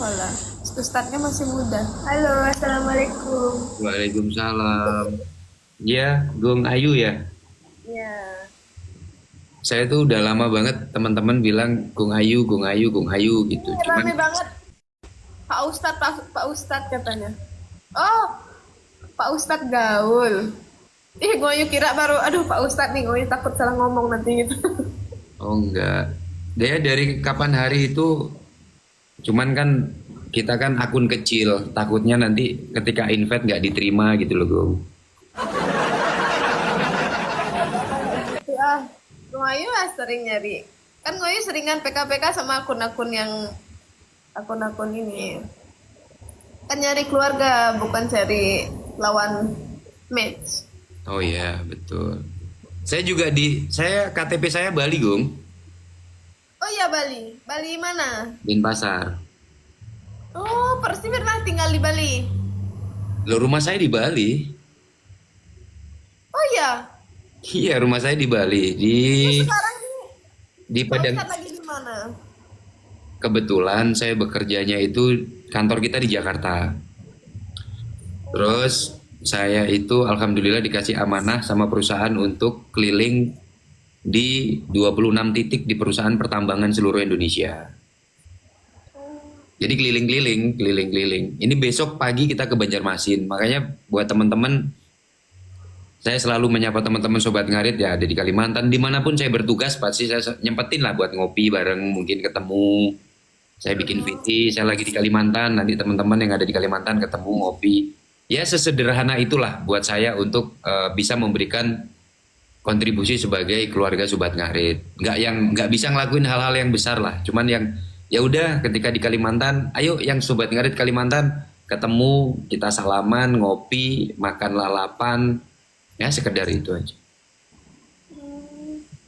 Walah, Ustadznya masih muda. Halo, assalamualaikum. Waalaikumsalam. Ya, Gung Ayu ya. Ya, Saya tuh udah lama banget teman-teman bilang Gung Ayu, Gung Ayu, Gung Ayu gitu. ini Cuman rame banget. Pak Ustadz, Pak Ustadz katanya. Oh, Pak Ustadz gaul. Ih, gue kira baru, aduh Pak Ustadz nih, gue takut salah ngomong nanti gitu. oh enggak. Dia dari kapan hari itu cuman kan kita kan akun kecil, takutnya nanti ketika invite nggak diterima gitu loh, Gung. Ah, gue lah sering nyari. Kan gue seringan PK-PK sama akun-akun yang akun-akun ini. Kan nyari keluarga, bukan cari lawan match. Oh iya, betul. Saya KTP saya Bali, Gung. Oh iya Bali, Bali mana? Denpasar. Oh, Persi pernah tinggal di Bali. Loh, rumah saya di Bali. Oh iya, Iya, rumah saya di Bali, di terus sekarang nih di Pak Padang. Ustadz lagi di mana? Kebetulan saya bekerjanya itu kantor kita di Jakarta. Terus saya itu alhamdulillah dikasih amanah sama perusahaan untuk keliling di 26 titik di perusahaan pertambangan seluruh Indonesia. Jadi keliling-keliling, keliling-keliling. Ini besok pagi kita ke Banjarmasin. Makanya buat teman-teman, saya selalu menyapa teman-teman Sobat Ngarit ya ada di Kalimantan. Dimanapun saya bertugas pasti saya nyempetin lah buat ngopi bareng, mungkin ketemu. Saya bikin VT, saya lagi di Kalimantan, nanti teman-teman yang ada di Kalimantan ketemu ngopi. Ya sesederhana itulah buat saya untuk bisa memberikan kontribusi sebagai keluarga Sobat Ngarit. Nggak bisa ngelakuin hal-hal yang besar lah, cuman yang ya udah ketika di Kalimantan, ayo yang Sobat Ngarit Kalimantan ketemu, kita salaman, ngopi, makan lalapan, ya sekedar itu aja.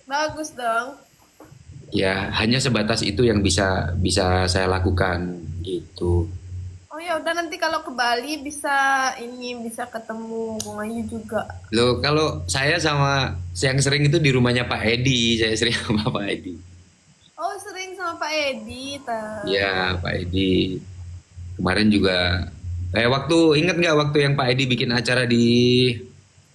Bagus dong. Ya hanya sebatas itu yang bisa bisa saya lakukan gitu. Oh ya udah nanti kalau ke Bali bisa ini bisa ketemu Bung Ayu juga. Loh, kalau saya sama yang sering itu di rumahnya Pak Edi, saya sering sama Pak Edi. Oh sering sama Pak Edi, ta. Ya, Pak Edi. Kemarin juga, waktu inget nggak waktu yang Pak Edi bikin acara di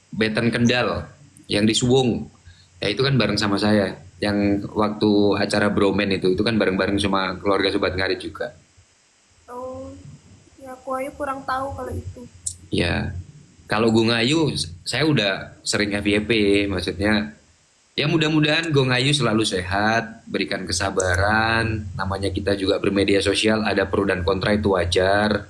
Beten Kendal, yang di Suwung, ya itu kan bareng sama saya. Yang waktu acara Bromen itu kan bareng-bareng sama keluarga Sobat Ngarit juga. Oh, ya aku Ayu kurang tahu kalau itu. Ya, kalau Gung Ayu, saya udah sering FYP, maksudnya ya mudah-mudahan Gong Ayu selalu sehat, berikan kesabaran. Namanya kita juga bermedia sosial, ada pro dan kontra itu wajar.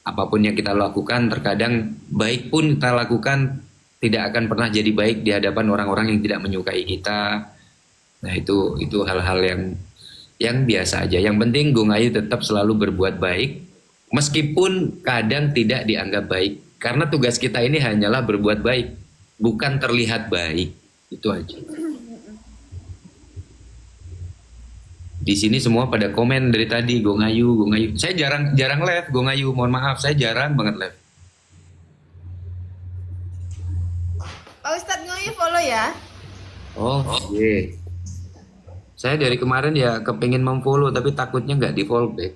Apapun yang kita lakukan, terkadang baik pun kita lakukan tidak akan pernah jadi baik di hadapan orang-orang yang tidak menyukai kita. Nah itu hal-hal yang biasa aja. Yang penting Gong Ayu tetap selalu berbuat baik, meskipun kadang tidak dianggap baik. Karena tugas kita ini hanyalah berbuat baik, bukan terlihat baik. Itu aja. Di sini semua pada komen dari tadi Gong Ayu, Gong Ayu. Saya jarang jarang live Gong Ayu, mohon maaf, saya jarang banget live. Pak Ustadz Ngoyi follow ya. Oh, iya. Saya dari kemarin ya kepengen memfollow tapi takutnya nggak di follow back.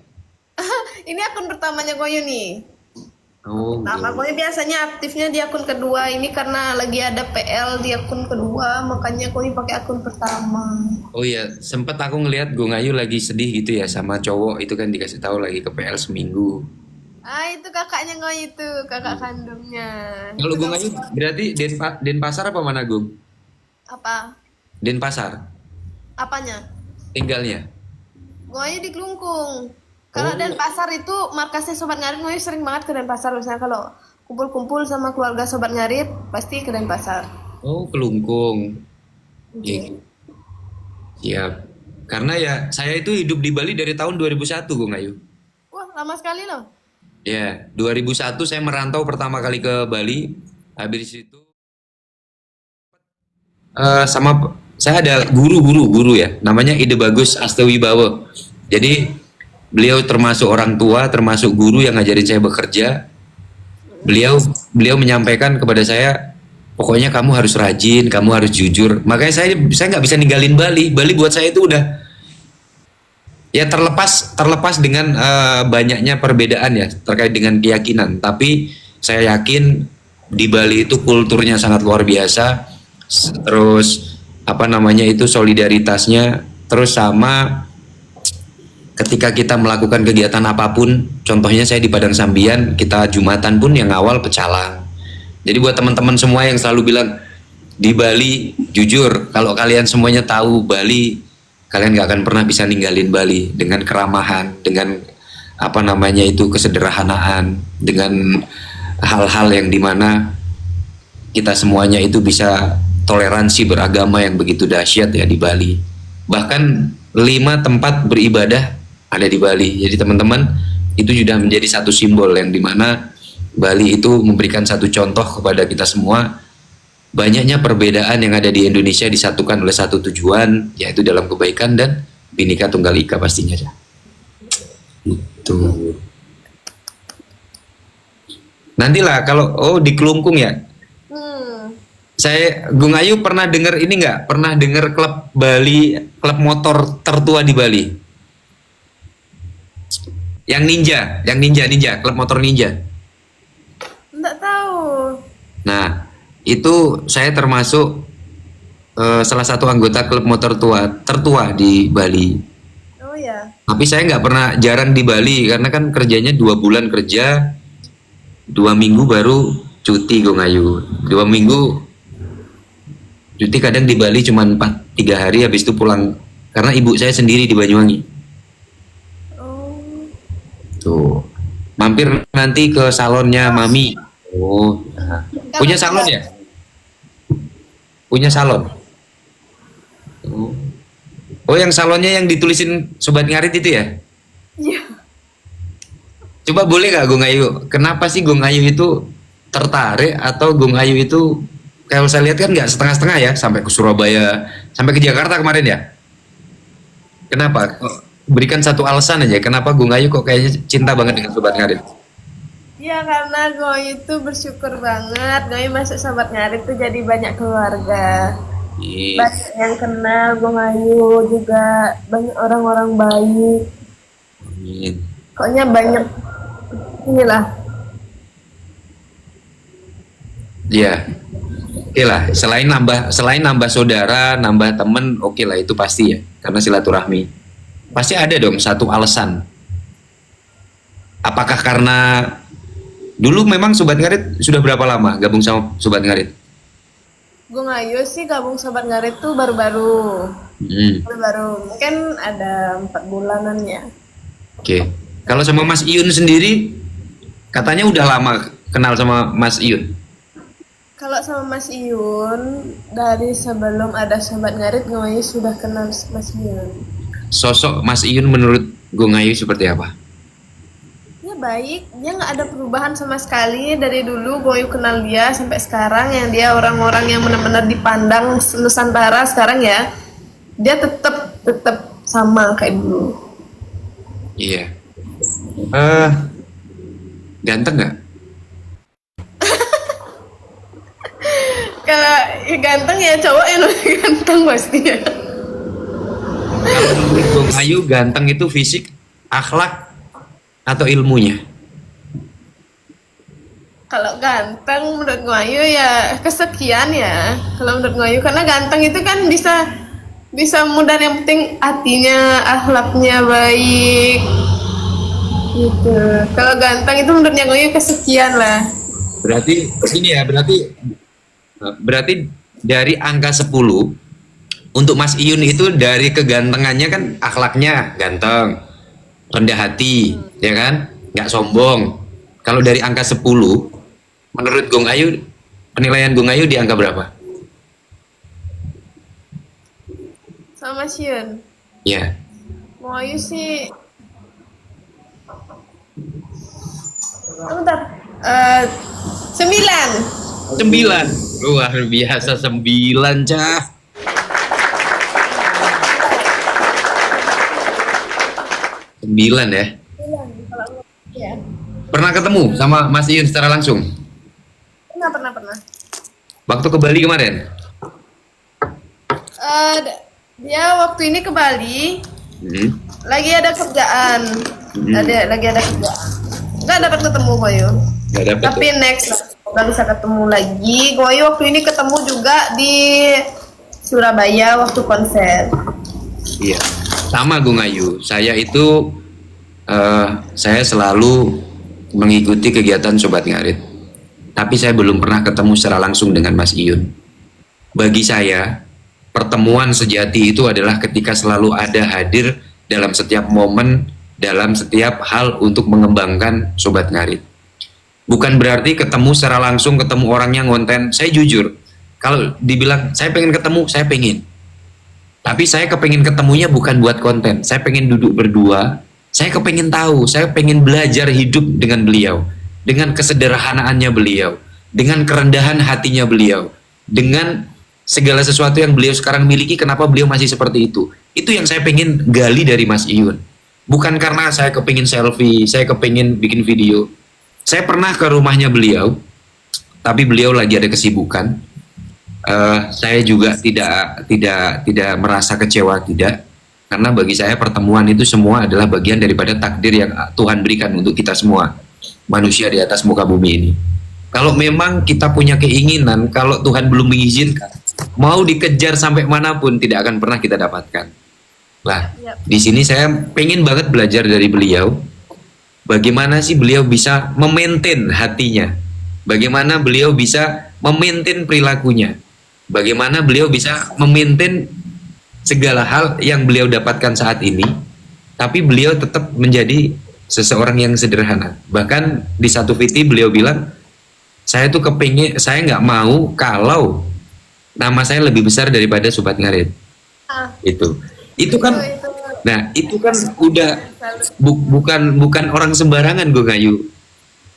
Ini akun pertamanya Goyu nih. Oh, Nama iya. Goyu biasanya aktifnya di akun kedua. Ini karena lagi ada PL di akun kedua, makanya Goyu pakai akun pertama. Oh iya, sempet aku ngelihat Gong Ayu lagi sedih gitu ya sama cowok itu kan dikasih tahu lagi ke PL seminggu. Ah itu kakaknya Goyu itu, kakak kandungnya. Kalau Itu Gong gak Ayu berarti Denpasar apa mana Gong? apa? Denpasar Apanya? tinggalnya. Goyu di Kelungkung. Kalau Oh, Denpasar itu markasnya Sobat Ngarit, Goyu sering banget ke Denpasar. Misalnya kalau kumpul-kumpul sama keluarga Sobat Ngarit, pasti ke Denpasar. oh Kelungkung. Oke. Iya, siap. Karena ya saya itu hidup di Bali dari tahun 2001, Gong Ayu. Wah, lama sekali loh. Ya, 2001 saya merantau pertama kali ke Bali. Habis itu saya ada guru ya, namanya Ide Bagus Astewibawa. Jadi beliau termasuk orang tua, termasuk guru yang ngajarin saya bekerja. Beliau beliau menyampaikan kepada saya, pokoknya kamu harus rajin, kamu harus jujur. Makanya saya nggak bisa ninggalin Bali. Bali buat saya itu Ya terlepas dengan banyaknya perbedaan ya terkait dengan keyakinan, tapi saya yakin di Bali itu kulturnya sangat luar biasa, terus apa namanya itu solidaritasnya, terus sama ketika kita melakukan kegiatan apapun, contohnya saya di Padang Sambian, kita Jumatan pun yang awal pecalang. Jadi buat teman-teman semua yang selalu bilang di Bali, jujur kalau kalian semuanya tahu Bali, kalian gak akan pernah bisa ninggalin Bali dengan keramahan, dengan apa namanya itu kesederhanaan, dengan hal-hal yang dimana kita semuanya itu bisa toleransi beragama yang begitu dahsyat ya di Bali. Bahkan 5 tempat beribadah ada di Bali. Jadi teman-teman itu sudah menjadi satu simbol yang dimana Bali itu memberikan satu contoh kepada kita semua. Banyaknya perbedaan yang ada di Indonesia disatukan oleh satu tujuan, yaitu dalam kebaikan dan Bhinneka Tunggal Ika pastinya ya. Itu. Nantilah kalau di Kelungkung ya. Saya Gung Ayu pernah dengar ini nggak? Pernah dengar klub Bali, klub motor tertua di Bali? Yang ninja, klub motor ninja. Enggak tahu. Nah, itu saya termasuk salah satu anggota klub motor tertua di Bali. Oh ya. Tapi saya nggak pernah jarang di Bali karena kan kerjanya 2 bulan kerja, 2 minggu baru cuti Gung Ayu. 2 minggu cuti kadang di Bali cuma 3 hari habis itu pulang karena ibu saya sendiri di Banyuwangi. Oh. Tuh. Mampir nanti ke salonnya Mami. Oh. Nah. Punya salon ya? Punya salon. Oh, yang salonnya yang ditulisin Sobat Ngarit itu ya? Iya. Coba boleh gak Gung Ayu? Kenapa sih Gung Ayu itu tertarik atau Gung Ayu itu kalau saya lihat kan nggak setengah-setengah ya sampai ke Surabaya, sampai ke Jakarta kemarin ya? Kenapa? Berikan satu alasan aja. Kenapa Gung Ayu kok kayaknya cinta banget dengan Sobat Ngarit? Ya karena gue itu bersyukur banget gue masuk Sobat Ngarit tuh jadi banyak keluarga. Banyak yang kenal Gung Ayu juga, banyak orang-orang baik. Amin. Pokoknya banyak inilah. Iya. Oke lah, selain nambah saudara, nambah temen, oke lah itu pasti ya, karena silaturahmi. Pasti ada dong satu alasan. Apakah karena dulu memang Sobat Ngarit sudah berapa lama gabung sama Sobat Ngarit? Gung Ayu sih gabung Sobat Ngarit tuh baru-baru. Baru-baru, mungkin ada 4 bulanan ya. Oke. Kalau sama Mas Iyun sendiri, katanya udah lama kenal sama Mas Iyun. Kalau sama Mas Iyun, dari sebelum ada Sobat Ngarit, Gung Ayu sudah kenal Mas Iyun. Sosok Mas Iyun menurut Gung Ayu seperti apa? Ya baik, dia nggak ada perubahan sama sekali dari dulu Gung Ayu kenal dia sampai sekarang, yang dia orang-orang yang benar-benar dipandang Nusantara sekarang ya, dia tetap sama kayak dulu. Iya. Ganteng nggak? Kalau ganteng ya cowok yang lebih ganteng pasti ya. Kalau menurut Gung Ayu ganteng itu fisik, akhlak, atau ilmunya? Kalau ganteng menurut Gung Ayu ya kesekian ya. Kalau menurut Gung Ayu karena ganteng itu kan bisa mudah, yang penting hatinya, akhlaknya baik. Gitu. Kalau ganteng itu menurutnya Gung Ayu kesekian lah. Berarti ini ya, berarti dari angka 10 untuk Mas Iyun itu dari kegantengannya kan akhlaknya ganteng, rendah hati, ya kan? Nggak sombong. Kalau dari angka 10, menurut Gung Ayu, penilaian Gung Ayu di angka berapa? Sama Sion. Ya. Gung Ayu sih. Bentar. 9. 9. Luar biasa 9, Cah. 9 ya. Ya. Pernah ketemu sama Mas Iyun secara langsung? Pernah. Waktu ke Bali kemarin? Dia waktu ini ke Bali, Hmm. Lagi ada kerjaan. Lagi ada kerjaan. Nggak dapat ketemu Goyo. Nggak dapat Tapi tuh. next nggak bisa ketemu lagi. Goyo waktu ini ketemu juga di Surabaya waktu konser. Iya, sama Gung Ayu. Saya selalu mengikuti kegiatan Sobat Ngarit. Tapi saya belum pernah ketemu secara langsung dengan Mas Iyun. Bagi saya, pertemuan sejati itu adalah ketika selalu ada hadir dalam setiap momen, dalam setiap hal untuk mengembangkan Sobat Ngarit. Bukan berarti ketemu secara langsung, ketemu orangnya ngonten. Saya jujur, kalau dibilang saya pengen ketemu, saya pengen. Tapi saya kepengen ketemunya bukan buat konten. Saya pengen duduk berdua. Saya kepengen tahu. Saya pengen belajar hidup dengan beliau. Dengan kesederhanaannya beliau. Dengan kerendahan hatinya beliau. Dengan segala sesuatu yang beliau sekarang miliki, kenapa beliau masih seperti itu. Itu yang saya pengen gali dari Mas Iyun. Bukan karena saya kepengen selfie, saya kepengen bikin video. Saya pernah ke rumahnya beliau, tapi beliau lagi ada kesibukan. Saya juga tidak merasa kecewa, tidak, karena bagi saya pertemuan itu semua adalah bagian daripada takdir yang Tuhan berikan untuk kita semua manusia di atas muka bumi ini. Kalau memang kita punya keinginan, kalau Tuhan belum mengizinkan, mau dikejar sampai manapun tidak akan pernah kita dapatkan. Lah, di sini saya pengen banget belajar dari beliau, bagaimana sih beliau bisa memaintain hatinya, bagaimana beliau bisa memaintain perilakunya, bagaimana beliau bisa memaintain segala hal yang beliau dapatkan saat ini, tapi beliau tetap menjadi seseorang yang sederhana. Bahkan di satu VT beliau bilang, saya tuh kepingin, saya nggak mau kalau nama saya lebih besar daripada Sobat Ngarit. Itu kan, nah itu kan udah bukan orang sembarangan Gung Ayu.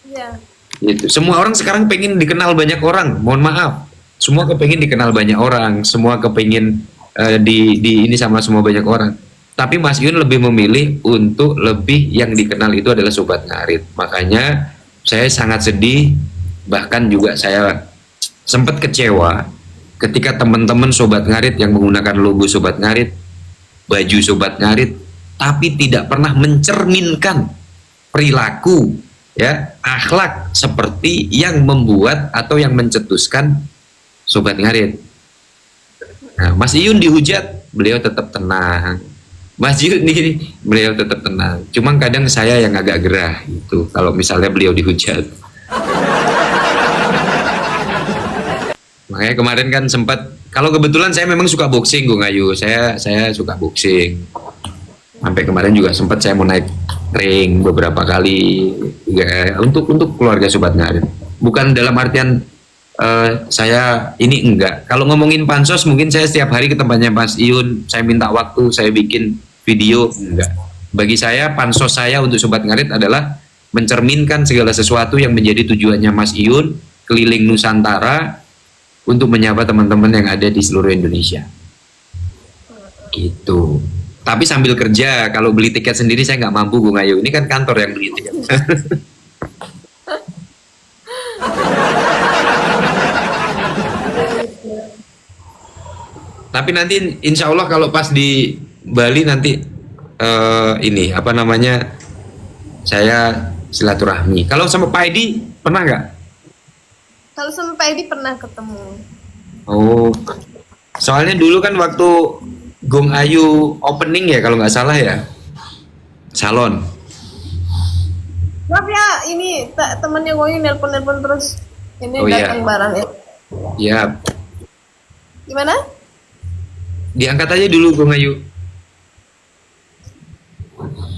Iya. Itu semua orang sekarang pengen dikenal banyak orang. Mohon maaf, semua kepengen dikenal banyak orang, semua kepengen di ini sama semua banyak orang. Tapi Mas Yun lebih memilih untuk lebih yang dikenal itu adalah Sobat Ngarit. Makanya saya sangat sedih, bahkan juga saya sempat kecewa ketika teman-teman Sobat Ngarit yang menggunakan logo Sobat Ngarit, baju Sobat Ngarit, tapi tidak pernah mencerminkan perilaku, ya, akhlak seperti yang membuat atau yang mencetuskan Sobat Ngarit. Nah, Mas Iyun dihujat, beliau tetap tenang. Mas Iyun ini, beliau tetap tenang. Cuma kadang saya yang agak gerah itu kalau misalnya beliau dihujat. Makanya kemarin kan sempat, kalau kebetulan saya memang suka boxing Gung Ayu, saya suka boxing. Sampai kemarin juga sempat saya mau naik ring beberapa kali ya, untuk keluarga Sobat Ngarit. Bukan dalam artian saya ini enggak. Kalau ngomongin pansos mungkin saya setiap hari ke tempatnya Mas Iyun, saya minta waktu, saya bikin video, enggak. Bagi saya pansos saya untuk Sobat Ngarit adalah mencerminkan segala sesuatu yang menjadi tujuannya Mas Iyun keliling Nusantara untuk menyapa teman-teman yang ada di seluruh Indonesia. Gitu. Tapi sambil kerja, kalau beli tiket sendiri saya nggak mampu Gung Ayu. Ini kan kantor yang beli tiket. Tapi nanti insya Allah kalau pas di Bali nanti ini apa namanya, saya silaturahmi. Kalau sama Pak Edi pernah nggak? Kalau sama Pak Edi pernah ketemu. Oh, soalnya dulu kan waktu Gung Ayu opening ya kalau nggak salah ya, salon. Maaf ya, ini temannya Goyo nelpon terus. Ini Oh, datang iya. barang ya. Ya, Gimana? diangkat aja dulu Gung Ayu.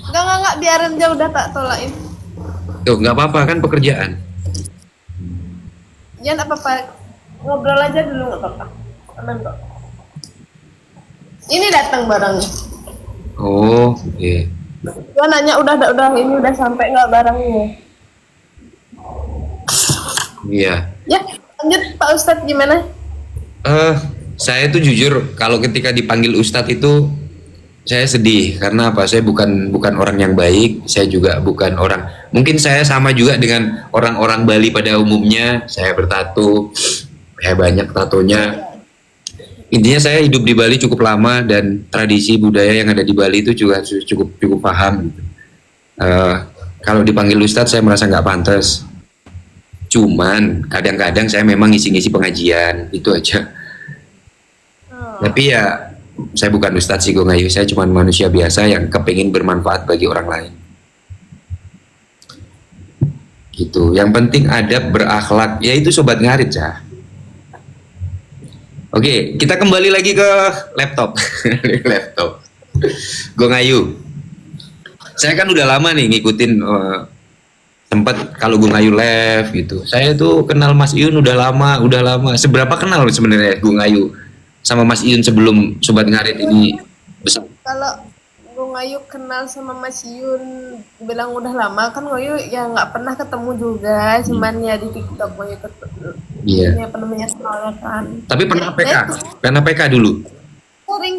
Enggak, biarin dia udah tak tolakin. Tuh nggak apa-apa kan pekerjaan. Jangan apa-apa, ngobrol aja dulu nggak apa-apa. Aman kok. Ini datang barangnya. Oh, iya. Gua nanya udah ini udah sampai nggak barangnya? Iya. Ya, lanjut Pak Ustadz gimana? Saya tuh jujur kalau ketika dipanggil Ustadz itu saya sedih karena apa? Saya bukan orang yang baik, saya juga bukan orang. Mungkin saya sama juga dengan orang-orang Bali pada umumnya. Saya bertato, saya banyak tatonya. Intinya saya hidup di Bali cukup lama dan tradisi budaya yang ada di Bali itu juga cukup cukup paham gitu. Eh, Kalau dipanggil Ustadz saya merasa nggak pantas. Cuman kadang-kadang saya memang ngisi-ngisi pengajian itu aja. Oh. Tapi ya saya bukan Ustadz sih Gong Ayu, saya cuma manusia biasa yang kepingin bermanfaat bagi orang lain. Gitu. Yang penting adab berakhlak, ya itu sobat ngarit ya. Oke, kita kembali lagi ke laptop. Laptop. Gong Ayu. Saya kan udah lama nih ngikutin sempat kalau Gung Ayu live gitu. Saya tuh kenal Mas Iyun udah lama. Seberapa kenal sebenarnya Gung Ayu sama Mas Iyun sebelum Sobat Ngarit ini besar? Kalau Bung Ayu kenal sama Mas Yun bilang udah lama kan Ayu ya nggak pernah ketemu juga, cuman ya di TikTok Ayu ketemu. Iya. Apa namanya kenal kan. Tapi pernah PK? Ya, Pernah PK dulu?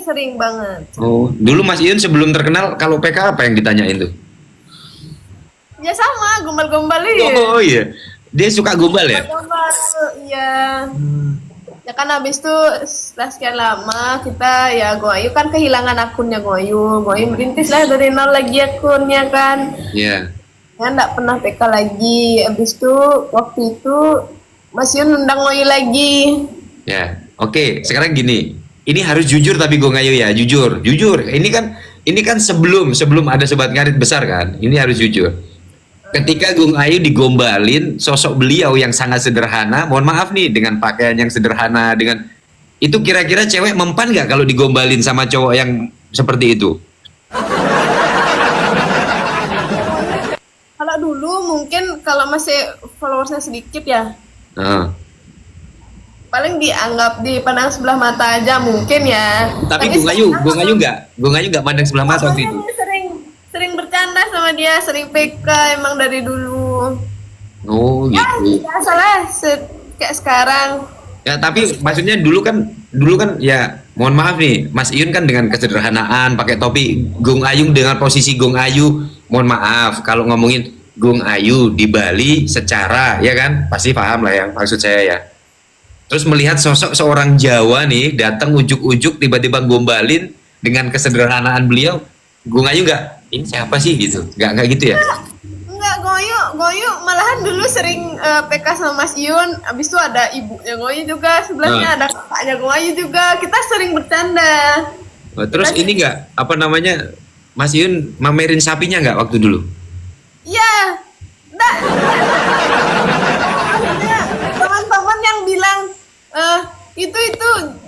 sering banget. Oh, dulu Mas Iyun sebelum terkenal kalau PK apa yang ditanyain tuh? Ya sama, gombal-gombalin. Oh iya, dia suka gombal ya? Gombal, iya. Ya kan habis itu setelah sekian lama kita ya Ayu kan kehilangan akunnya Ayu merintis lah dari nol lagi akunnya kan. Iya. Ya nggak pernah PK lagi. Habis itu waktu itu Mas Yun undang Ayu lagi. Ya, oke. Sekarang gini, ini harus jujur tapi Gong Ayu ya, jujur. Ini kan sebelum ada Sobat Ngarit besar kan. Ini harus jujur. Ketika Gung Ayu digombalin, sosok beliau yang sangat sederhana, mohon maaf nih dengan pakaian yang sederhana, dengan itu kira-kira cewek mempan nggak kalau digombalin sama cowok yang seperti itu? Kalau dulu mungkin kalau masih followersnya sedikit ya, Nah. paling dianggap dipandang sebelah mata aja mungkin ya. Tapi Gung Ayu nggak mandang sebelah mata waktu itu. Sering bercanda sama dia, sering PK emang dari dulu. Oh gitu. Ya salah kayak sekarang. Ya tapi maksudnya dulu kan ya mohon maaf nih, Mas Iyun kan dengan kesederhanaan pakai topi, Gung Ayu dengan posisi Gung Ayu, mohon maaf kalau ngomongin Gung Ayu di Bali secara ya kan pasti paham lah yang maksud saya ya. Terus melihat sosok seorang Jawa nih datang ujuk-ujuk tiba-tiba gombalin dengan kesederhanaan beliau, Gung Ayu nggak ini siapa sih gitu, nggak gitu ya? Enggak, Goyu malahan dulu sering PK sama Mas Yun. Abis itu ada ibunya Goyu juga, sebelahnya ada kakaknya Goyu juga. Kita sering bercanda. Oh, terus ini nggak apa namanya Mas Yun mamerin sapinya nggak waktu dulu? Iya, enggak. Maksudnya teman-teman yang bilang itu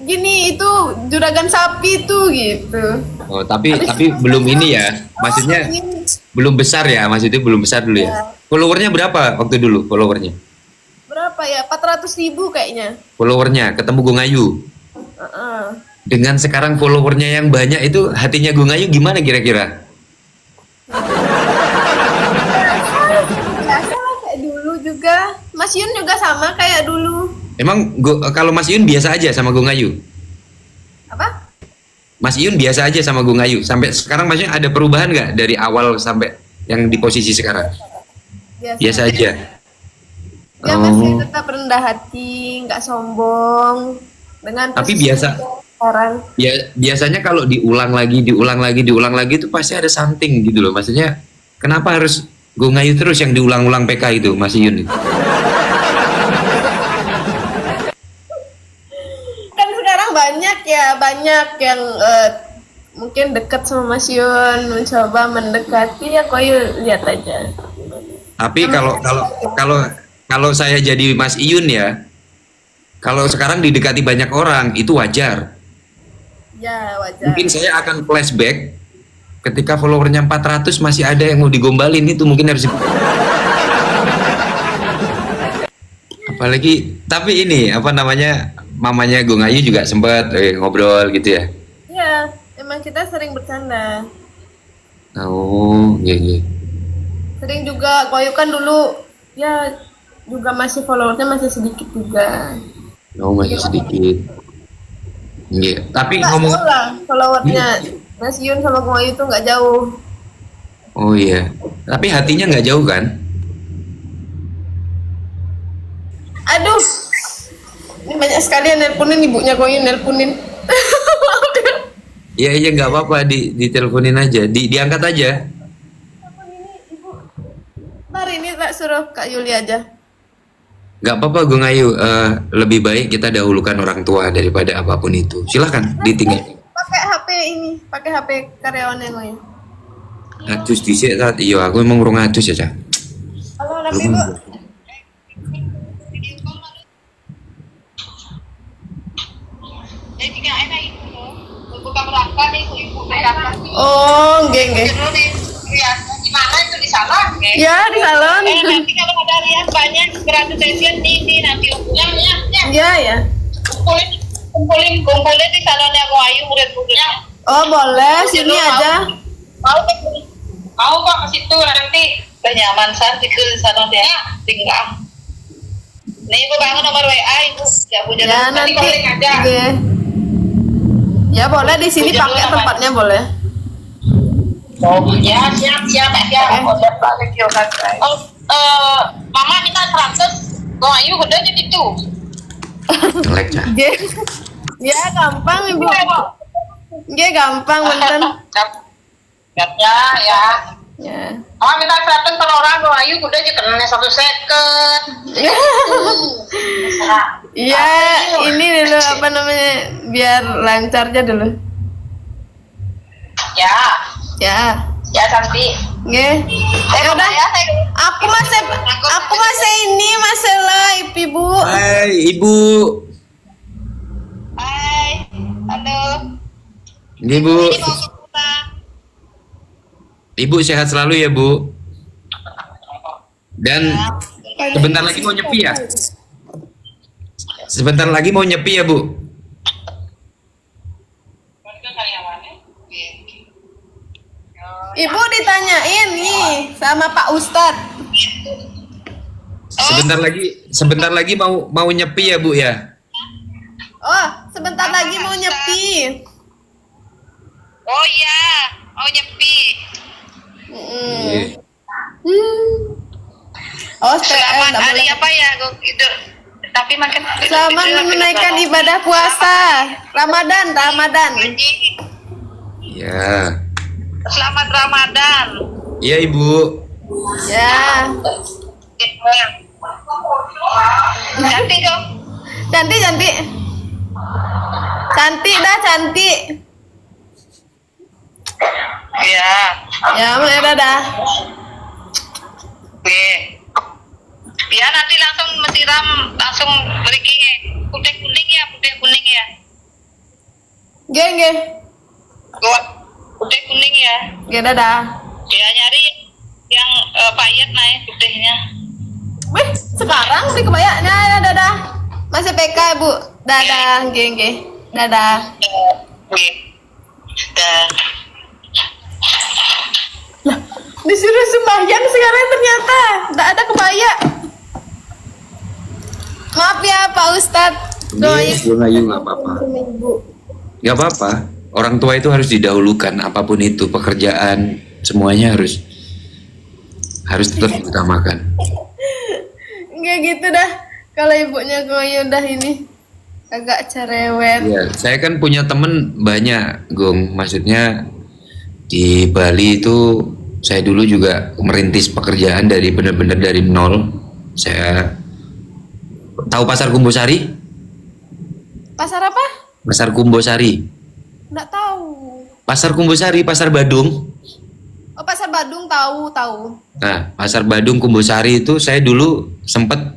gini itu juragan sapi itu gitu. Oh, tapi belum ini ya. Maksudnya belum besar ya, maksudnya belum besar dulu ya. Followernya berapa waktu dulu followernya? Berapa ya? 400.000 kayaknya. Followernya ketemu Gung Ayu. Dengan sekarang followernya yang banyak itu hatinya Gung Ayu gimana kira-kira? Biasa lah kayak dulu juga. Mas Yun juga sama kayak dulu. Emang kalau Mas Yun biasa aja sama Gung Ayu? Apa? Mas Iyun biasa aja sama Gung Ayu. Sampai sekarang maksudnya ada perubahan nggak dari awal sampai yang di posisi sekarang? Biasa aja. Dia masih tetap rendah hati, nggak sombong. Dengan Tapi posisi biasa sekarang. ya biasanya kalau diulang lagi itu pasti ada something gitu loh. Maksudnya kenapa harus Gung Ayu terus yang diulang-ulang PK itu Mas Iyun? Banyak yang mungkin dekat sama Mas Yun, mencoba mendekati ya Ayu lihat aja. Tapi kalau saya jadi Mas Iyun ya, kalau sekarang didekati banyak orang itu wajar. Ya wajar. Mungkin saya akan flashback ketika followernya 400 masih ada yang mau digombalin itu mungkin harus. Apalagi tapi ini apa namanya mamanya Gung Ayu juga sempat ngobrol gitu ya? Iya, emang kita sering bercanda. Oh, iya. Sering juga, Ayu kan dulu ya juga masih followersnya masih sedikit juga. Oh, masih sedikit. Iya, tapi nggak ngomong jauh lah followernya Mas Yun sama Ayu itu nggak jauh. Oh iya, tapi hatinya nggak jauh kan? Aduh, ini banyak sekali yang nelponin ibunya Ayu nelponin. Iya iya nggak apa-apa diteleponin aja, diangkat aja. Ntar ini tak suruh Kak Yuli aja. Nggak apa-apa Gung Ayu. Lebih baik kita dahulukan orang tua daripada apapun itu. Silahkan ditinggal. Pakai HP ini, pakai HP karyawannya Ngoyo. Atus dhisik saat iya aku emang urung atus ya, Cak. Halo, Nabi Bu. Oh, nggih. Gimana itu di salon? Ya, di salon. Nanti kalau ada lihat banyak gratis session ini nanti ukurannya Ya. kumpulin di salonnya Ko Ayu murid-muridnya. Oh, boleh. Sini aja. Mau kok ke situ nanti udah nyaman di ke salon dia tinggal. Nih ibu bangun nomor WA ibu ya punya Ya, nanti. calling aja. Oke. Ya, boleh di sini pakai tempatnya boleh. Oh ya siap. Udah pakai kiosan. Oh mama minta 100. Ko Ayu udah jadi itu. Jelek, Cak. Nggih. Ya, gampang Ibu. Nggih, gampang bener. Ya. Ya. Mama minta 100 per orang Ko Ayu udah aja kenalnya 1 second. Iya, ini dulu apa namanya? Biar lancarnya dulu. Ya. Ya cantik. Nggih. Ya udah. Aku masih ini masih live, Ibu. Hai Ibu. Hai. Halo. Ini Bu. Ini mau ke rumah. Ibu sehat selalu ya Bu. Dan sebentar lagi mau nyepi ya. Sebentar lagi mau nyepi ya Bu. Ibu ditanyain nih sama Pak Ustadz. Sebentar lagi mau nyepi ya Bu ya. Oh, sebentar lagi mau nyepi. Oh iya, mau nyepi. Iya. Oh, Selamat enggak hari boleh. apa ya? Itu. Tapi makan. Selamat menunaikan ibadah puasa Ramadan. Ya. Selamat Ramadan. Iya Ibu. Ya. Cantik dong. Cantik. Cantik. Iya. Ya, dadah. Oke. Ya nanti langsung mesiram, langsung pergi. Putih kuning ya. Nggih. Buat putih kuning ya. Nggih, dadah. Ya nyari yang payet naik putihnya. Wih, sekarang di kebayaknya ya, dadah. Masih PK, Bu. Dadah, nggih. Dadah. Oke. Dah. Disuruh sembahyang sekarang ternyata enggak ada kebaya. Maaf ya Pak Ustadz. Doain Gung Ayu nggak apa-apa. sama Ibu. Nggak apa-apa. Orang tua itu harus didahulukan apapun itu pekerjaan semuanya harus tetap diutamakan. Enggak gitu dah. Kalau ibunya gue udah ini agak cerewet. Ya, saya kan punya temen banyak, Gung. Maksudnya di Bali itu saya dulu juga merintis pekerjaan dari benar-benar dari nol. Saya tahu Pasar Kumbosari? Pasar apa? Pasar Kumbosari. Enggak tahu. Pasar Kumbosari, Pasar Badung. Oh, Pasar Badung tahu. Nah, Pasar Badung Kumbosari itu saya dulu sempat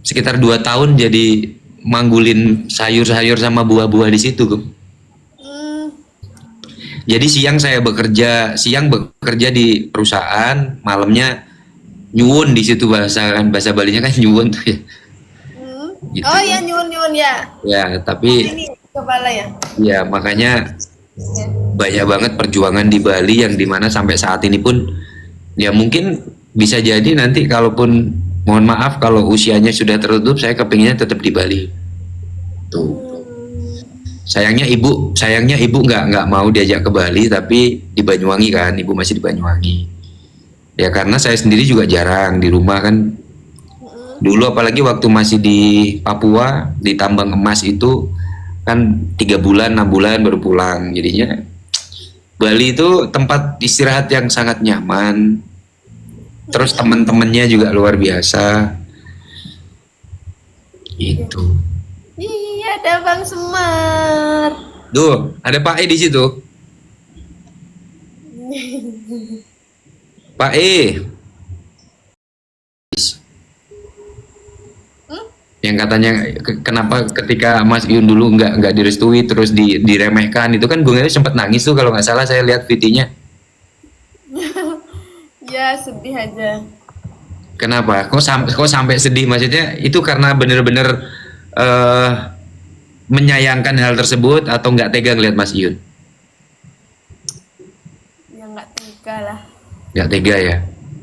sekitar 2 tahun jadi manggulin sayur-sayur sama buah-buah di situ, Gung. Jadi siang bekerja di perusahaan, malamnya nyuwun di situ bahasa Balinya kan nyuwun tuh ya. Gitu. Oh ya, nyun ya. Ya, tapi Ini kepala ya. ya makanya banyak banget perjuangan di Bali yang dimana sampai saat ini pun ya mungkin bisa jadi nanti kalaupun mohon maaf kalau usianya sudah tertutup saya kepinginnya tetap di Bali. Tuh. Sayangnya ibu nggak mau diajak ke Bali tapi di Banyuwangi kan, ibu masih di Banyuwangi. Ya karena saya sendiri juga jarang di rumah kan. Dulu apalagi waktu masih di Papua di tambang emas itu kan 3 bulan 6 bulan baru pulang, jadinya Bali itu tempat istirahat yang sangat nyaman, terus teman-temannya juga luar biasa itu. Iya, ada Bang Semar. Tuh ada Pak E di situ. Pak E Hmm? yang katanya kenapa ketika Mas Yun dulu nggak direstui terus diremehkan, itu kan Gung Ayu sempat nangis tuh kalau nggak salah, saya lihat VT-nya. Ya, sedih aja. Kenapa? Kok sampai sedih? Maksudnya itu karena bener-bener menyayangkan hal tersebut atau nggak tega ngeliat Mas Yun? Ya nggak tega lah. Nggak tega ya?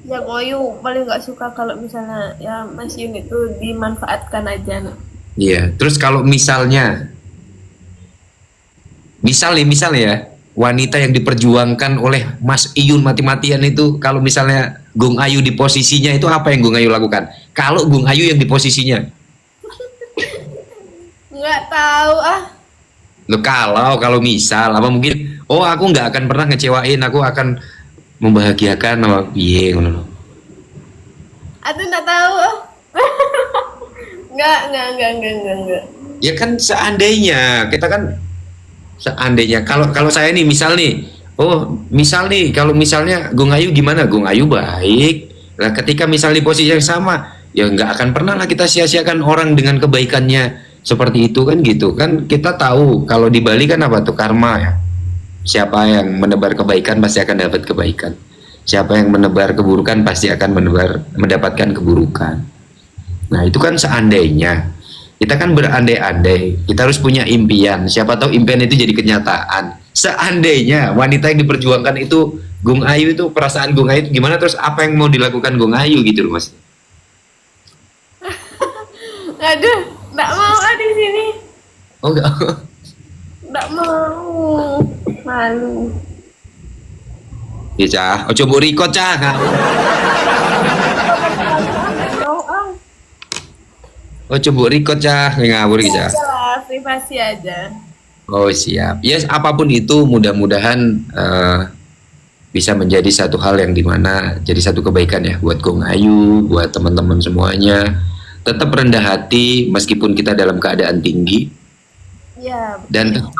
Ya Goyu paling nggak suka kalau misalnya ya Mas Yun itu dimanfaatkan aja. Nah. Iya. Terus kalau misalnya ya, wanita yang diperjuangkan oleh Mas Iyun mati-matian itu, kalau misalnya Gung Ayu di posisinya itu, apa yang Gung Ayu lakukan? Kalau Gung Ayu yang di posisinya, Nggak tahu ah. lo kalau misal apa mungkin, oh aku nggak akan pernah ngecewain, aku akan membahagiakan sama piye ngono lho. Aduh nggak tahu ah. Nggak. Ya kan seandainya kita kan, seandainya kalau saya nih misal nih, kalau misalnya Gung Ayu gimana? Gung Ayu baik. Nah ketika misal di posisi yang sama, ya nggak akan pernah lah kita sia-siakan orang dengan kebaikannya seperti itu kan, gitu kan. Kita tahu kalau di Bali kan apa tuh, karma ya. Siapa yang menebar kebaikan pasti akan dapat kebaikan. Siapa yang menebar keburukan pasti akan mendapatkan keburukan. Nah itu kan seandainya. Kita kan berandai-andai, kita harus punya impian. Siapa tahu impian itu jadi kenyataan. Seandainya wanita yang diperjuangkan itu Gung Ayu, itu perasaan Gung Ayu itu gimana? Terus apa yang mau dilakukan Gung Ayu gitu loh Mas? Aduh, nggak mau ah di sini. Oh enggak. Nggak mau. Malu. Ya Cah, ojo mbok record Cah. Mau ah. Ojo mbok record Cah, ngawur iki Cah. Udah, privasi aja. Oh siap. Yes, apapun itu mudah-mudahan bisa menjadi satu hal yang dimana jadi satu kebaikan ya buat Gung Ayu, buat teman-teman semuanya. Tetap rendah hati meskipun kita dalam keadaan tinggi, Ya. dan tetap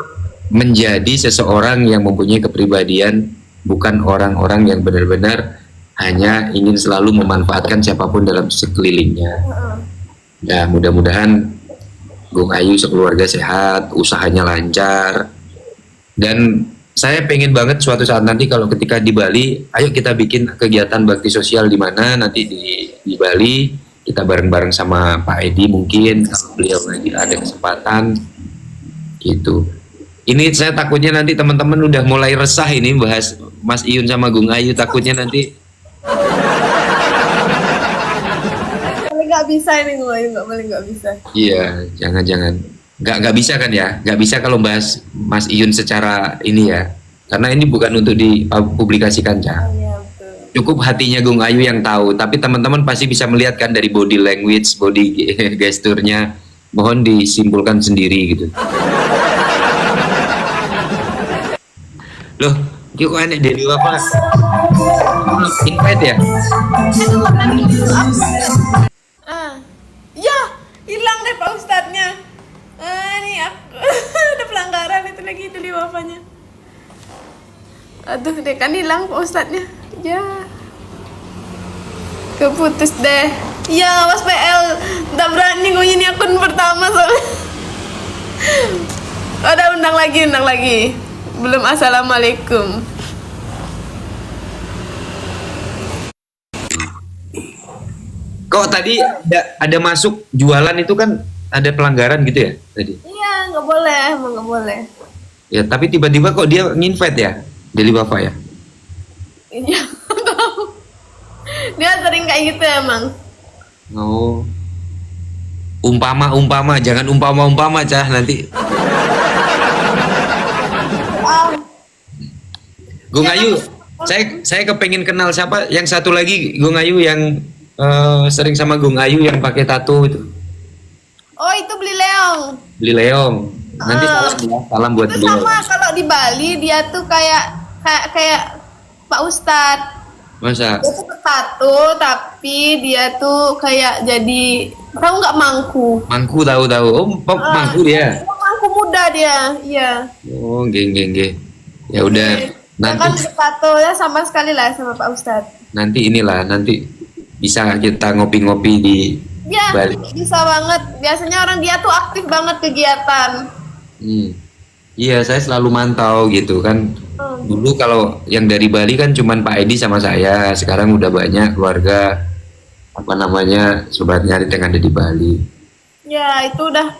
menjadi seseorang yang mempunyai kepribadian, bukan orang-orang yang benar-benar hanya ingin selalu memanfaatkan siapapun dalam sekelilingnya. Ya mudah-mudahan Gung Ayu sekeluarga sehat, usahanya lancar, dan saya pengen banget suatu saat nanti kalau ketika di Bali, ayo kita bikin kegiatan bakti sosial di mana nanti di Bali, kita bareng-bareng sama Pak Edi mungkin kalau beliau lagi ada kesempatan gitu. Ini saya takutnya nanti teman-teman udah mulai resah ini bahas Mas Iyun sama Gung Ayu, takutnya nanti Nggak bisa ini gue, nggak bisa. iya, jangan nggak bisa kan ya, nggak bisa kalau bahas Mas Iyun secara ini ya, karena ini bukan untuk dipublikasikan Cah. Iya betul. Cukup hatinya Gung Ayu yang tahu, tapi teman-teman pasti bisa melihat kan dari body language, body gesturnya, mohon disimpulkan sendiri gitu. Loh, kok aneh Dedi apa? Invite ya? Ah, ya hilang deh Pak Ustadznya. Nih aku ada pelanggaran itu lagi itu di bapaknya. Aduh deh kan hilang Pak Ustadznya. Ya, keputus deh. Ya awas PL, nggak berani gue ini akun pertama soalnya. Ada undang lagi. Belum assalamualaikum. Kok tadi ada masuk jualan itu kan ada pelanggaran gitu ya tadi? Iya nggak boleh, emang nggak boleh. Ya tapi tiba-tiba kok dia nginvite ya dari bapak ya? Iya tahu. Dia sering kayak gitu emang. Oh, umpama jangan umpama Cah nanti. Gung Ayu, saya kepengen kenal siapa yang satu lagi Gung Ayu yang sering sama Gung Ayu yang pakai tato itu. Oh itu beli leong. Beli Leong. Nanti salam ya, salam buat Itu beliau. sama kalau di Bali dia tuh kayak kayak kayak Pak Ustadz. Masa? Dia tuh bertato tapi dia tuh kayak jadi tahu nggak mangku? Mangku tahu-tahu. Oh, mangku dia. Dia mangku muda dia, iya. Oh, geng geng geng. Ya udah, Dia kan nanti bertato ya sama sekali lah sama Pak Ustadz. nanti bisa kita ngopi-ngopi di Ya, Bali. bisa banget. Biasanya orang dia tuh aktif banget kegiatan. Hmm. Iya, saya selalu mantau gitu kan. Dulu kalau yang dari Bali kan cuman Pak Edi sama saya. Sekarang udah banyak keluarga apa namanya sobat ngarit yang ada di Bali. Ya, itu udah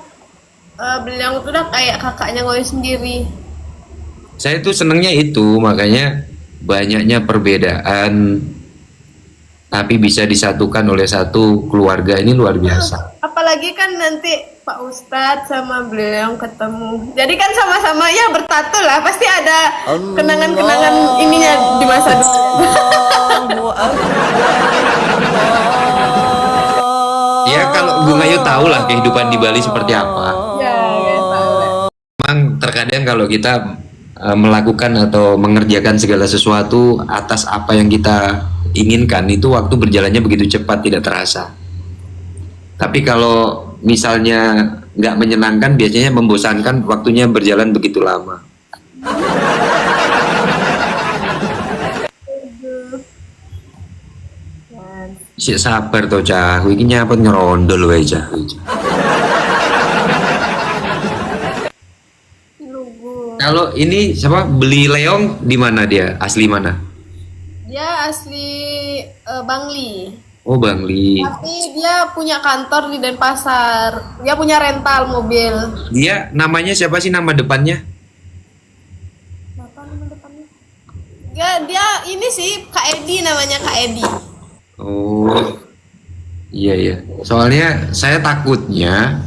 beliau itu udah kayak kakaknya Ngoyo sendiri. Saya tuh senengnya itu, makanya banyaknya perbedaan tapi bisa disatukan oleh satu keluarga, ini luar biasa. Apalagi kan nanti Pak Ustadz sama beliau ketemu. Jadi kan sama-sama ya bertato lah. Pasti ada kenangan-kenangan ininya di masa dulu. Ya kalau Bung Ayu tahu lah kehidupan di Bali seperti apa. Ya, ya tahu lah. Memang terkadang kalau kita melakukan atau mengerjakan segala sesuatu atas apa yang kita inginkan, itu waktu berjalannya begitu cepat tidak terasa. Tapi kalau misalnya nggak menyenangkan, biasanya membosankan, waktunya berjalan begitu lama. Si sabar toh cah, iki nyapet ngerondol wae cah. Lugu. Kalau ini siapa beli leong di mana dia? Asli mana? Dia asli Bangli. Oh Bangli. Tapi dia punya kantor di Denpasar. Dia punya rental mobil. Dia namanya siapa sih nama depannya? Apa nama depannya? Dia ini sih Kak Edi namanya Kak Edi. Oh iya iya. Soalnya saya takutnya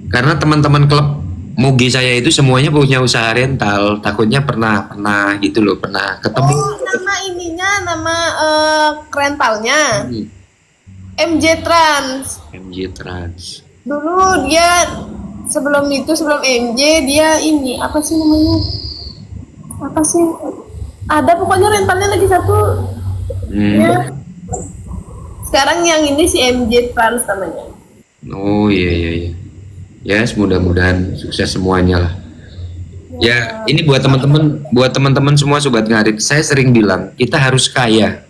karena teman-teman klub Mugi saya itu semuanya punya usaha rental. Takutnya pernah gitu loh, pernah ketemu. Oh, nama ininya, nama rentalnya Hmm, MJ Trans. MJ Trans. Dulu dia sebelum MJ dia ini apa sih namanya? Apa sih? Ada pokoknya rentalnya lagi satu. Hmm. Ya. Sekarang yang ini si MJ Trans namanya. Oh iya iya iya. Ya, mudah-mudahan sukses semuanya lah. Ya, ini buat teman-teman semua sobat ngarit. Saya sering bilang, kita harus kaya.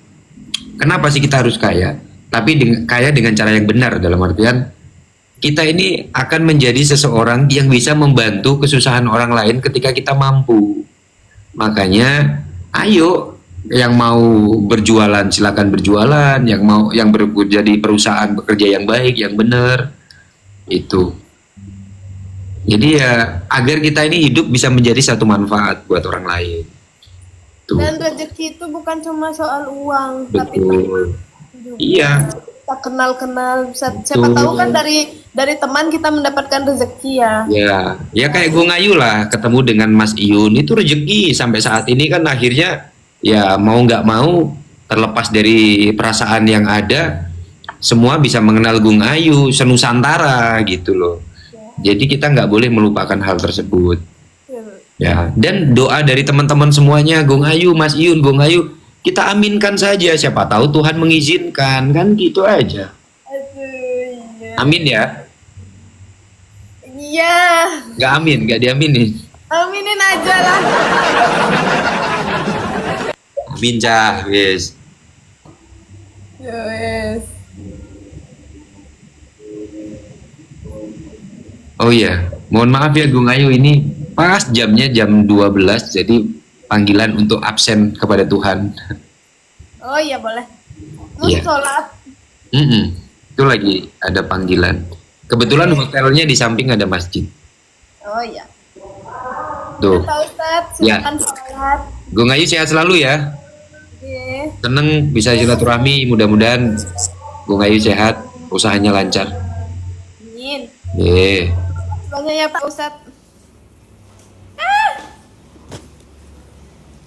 Kenapa sih kita harus kaya? Tapi kaya dengan cara yang benar, dalam artian kita ini akan menjadi seseorang yang bisa membantu kesusahan orang lain ketika kita mampu. Makanya, ayo yang mau berjualan silakan berjualan, yang bekerja di perusahaan bekerja yang baik, yang benar. Itu. Jadi ya agar kita ini hidup bisa menjadi satu manfaat buat orang lain. Tuh. Dan rezeki itu bukan cuma soal uang, tapi Betul. juga Iya. kita kenal-kenal. Siapa tahu kan dari teman kita mendapatkan rezeki ya. Ya kayak gue Ngayu lah, ketemu dengan Mas Iyun itu rezeki sampai saat ini kan akhirnya ya mau nggak mau terlepas dari perasaan yang ada, semua bisa mengenal Gung Ayu senusantara gitu loh. Jadi kita nggak boleh melupakan hal tersebut. Ya, dan doa dari teman-teman semuanya, Gung Ayu, Mas Iyun, Gung Ayu, kita aminkan saja. Siapa tahu Tuhan mengizinkan, kan gitu aja. Aduh, iya. Amin ya. Iya. Nggak amin, nggak diaminin. Aminin aja lah. Amin cah, wes. Yes. Oh iya, mohon maaf ya Gung Ayu, ini pas jamnya jam 12, jadi panggilan untuk absen kepada Tuhan. Oh iya boleh. Mau Iya. sholat. Itu lagi ada panggilan. Kebetulan hotelnya di samping ada masjid. Oh iya. Tuh, Pak Ustadz, Ya. silakan sholat. Gung Ayu sehat selalu ya. Oke. Seneng bisa silaturahmi, mudah-mudahan Gung Ayu sehat, usahanya lancar. Amin. Banyak ya Pak Ustadz.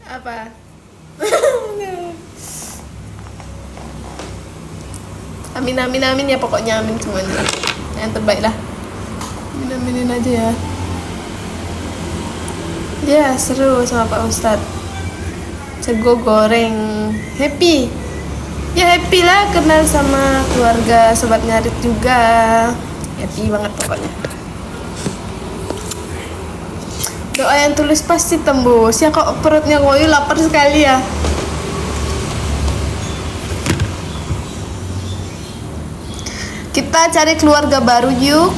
Apa? Amin amin amin ya, pokoknya amin semuanya. Yang terbaik lah. Amin aminin aja ya. Ya, seru sama Pak Ustadz. Sego goreng. Happy. Ya happy lah kenal sama keluarga sobat ngarit juga. Happy banget pokoknya. Doa yang tulis pasti tembus. Ya kok perutnya Ngoyu lapar sekali ya. Kita cari keluarga baru yuk.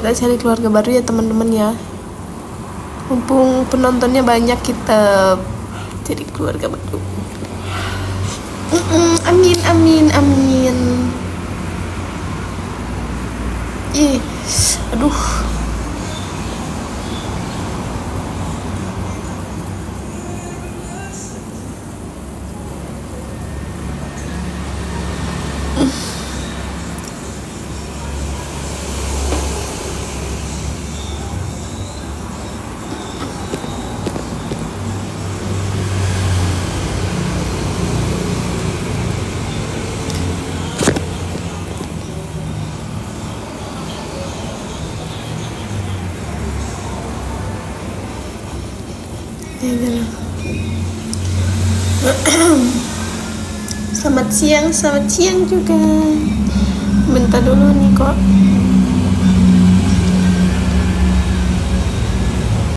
Kita cari keluarga baru ya teman-teman ya. Mumpung penontonnya banyak kita jadi keluarga baru. Amin amin amin. Ih, aduh. Ya, jalan. Selamat siang juga. Bentar dulu nih kok.